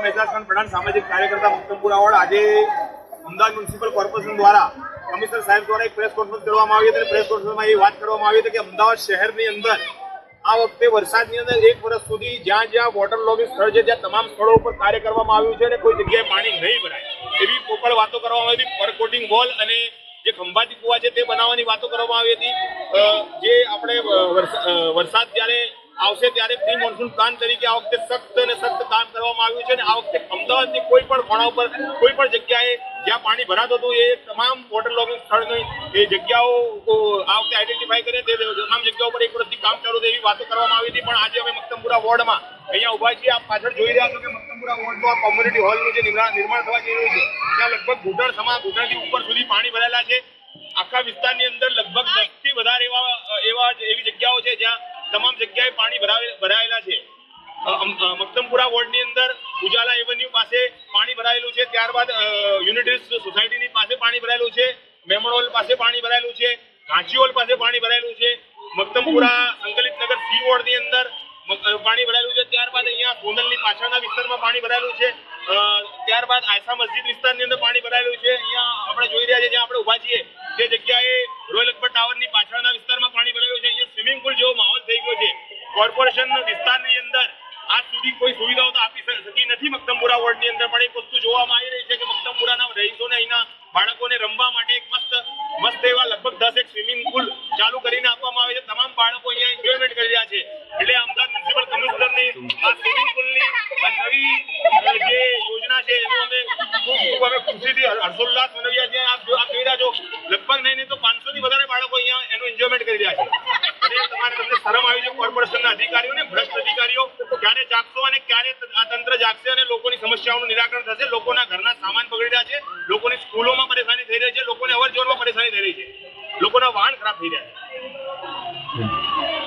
નામ એજાજ ખાન પઠાણ, સામાજિક કાર્યકર્તા, મક્તમપુરા વોર્ડ। આજે અમદાવાદ મ્યુનિસિપલ કોર્પોરેશન દ્વારા કમિશનર સાહેબ દ્વારા એક પ્રેસ કોન્ફરન્સ કરવામાં આવી હતી। પ્રેસ કોન્ફરન્સમાં એ વાત કરવામાં આવી હતી કે અમદાવાદ શહેરની અંદર આ વખતે વરસાદની અંદર 1 વર્ષ સુધી જ્યાં જ્યાં વોટર લોગિંગ સ્થળ છે ત્યાં તમામ સ્થળો ઉપર કાર્ય કરવામાં આવ્યું છે અને કોઈ જગ્યાએ પાણી નહીં ભરાય એવી પોકળ વાતો કરવામાં આવી હતી। પરકોટિંગ વોલ અને જે ખંભાતી કુવા છે તે બનાવવાની વાતો કરવામાં આવી હતી। જે આપણે વરસાદ જ્યારે આવશે ત્યારે પ્રી મોન્સૂન પ્લાન તરીકે આ વખતે સખ્ત અને સખ્ત કામ કરવામાં આવ્યું છે અને આ વખતે અમદાવાદની કોઈ પણ ખૂણા ઉપર કોઈ પણ જગ્યાએ જ્યાં પાણી ભરાતું હતું એ તમામ વોટર લોગિંગ સ્થળની એ જગ્યાઓ આ વખતે આઈડેન્ટિફાઈ કરીને તે તમામ જગ્યાઓ પર 1 વર્ષથી કામ ચાલુ થાય એવી વાતો કરવામાં આવી હતી। પણ આજે અમે મક્તમપુરા વોર્ડમાં અહીંયા ઉભા છીએ। આપ પાછળ જોઈ રહ્યા છો કે મક્તમપુરા વોર્ડનું આ કોમ્યુનિટી હોલનું જે નિર્માણ થવા જઈ રહ્યું છે ત્યાં લગભગ ઘૂંટણથી ઉપર સુધી પાણી ભરાયેલા છે। આખા વિસ્તારની અંદર લગભગ 10 થી વધારે એવી જગ્યાઓ છે જ્યાં તમામ જગ્યાએ પાણી ભરાયેલા છે। મક્તમપુરા વોર્ડની અંદર ઉજાલા એવન્યુ પાસે પાણી ભરાયેલું છે, ત્યારબાદ યુનિટીઝ સોસાયટીની પાસે પાણી ભરાયેલું છે, મેમણ હોલ પાસે પાણી ભરાયેલું છે, ઘાંચી હોલ પાસે પાણી ભરાયેલું છે, મક્તમપુરા સંકલિત નગર સી વોર્ડની અંદર પાણી ભરાયેલું છે, ત્યારબાદ અહીંયા સોનલની પાછળના વિસ્તારમાં પાણી ભરાયેલું છે, ત્યારબાદ આયસા મસ્જિદ વિસ્તારની અંદર પાણી ભરાયેલું છે। અહીંયા આપણે જોઈ રહ્યા છીએ જ્યાં આપણે ઉભા છીએ તે જગ્યાએ રોયલ અકબર ટાવરની પાછળના વિસ્તારમાં પાણી ભરાયેલું છે। અહીંયા સ્વિમિંગ પુલ જેવો માહોલ થઈ ગયો છે। કોર્પોરેશન વિસ્તારની અંદર આજ સુધી કોઈ સુવિધાઓ તો આપી શકી નથી મક્તમપુરા વોર્ડની અંદર, પણ એક વસ્તુ જોવામાં આવી રહી છે કે મક્તમપુરાના રહીશોને અહીંના બાળકોને રમવા માટે એક મસ્ત એવા લગભગ 10 એક સ્વિમિંગ પુલ ચાલુ કરીને આપવામાં આવે છે। તમામ બાળકો અહીંયા એન્જોયમેન્ટ કરી રહ્યા છે। એટલે અમદાવાદ મ્યુનિસિપલ કમિશનરની આ સ્વિમિંગ પુલની નવી જે યોજના છે એનું અમે ખૂબ અમે ખુશીથી હર્ષોલ્લાસ મનાવ્યા છે। આપ જોઈ રહ્યા છો લગભગ નહીં તો 500 થી વધારે બાળકો અહીંયા એનું એન્જોયમેન્ટ કરી રહ્યા છે। તમને શરમ આવી છે કોર્પોરેશનના અધિકારીઓને, ભ્રષ્ટ અધિકારીઓ? ક્યારે જાગશો અને ક્યારે આ તંત્ર જાગશે અને લોકોની સમસ્યાઓનું નિરાકરણ થશે? લોકોના ઘરના સામાન બગડી રહ્યા છે, લોકોની સ્કૂલોમાં પરેશાની થઈ રહી છે, લોકોને અવર જવરમાં પરેશાની થઈ રહી છે, લોકોના વાહન ખરાબ થઈ રહ્યા છે।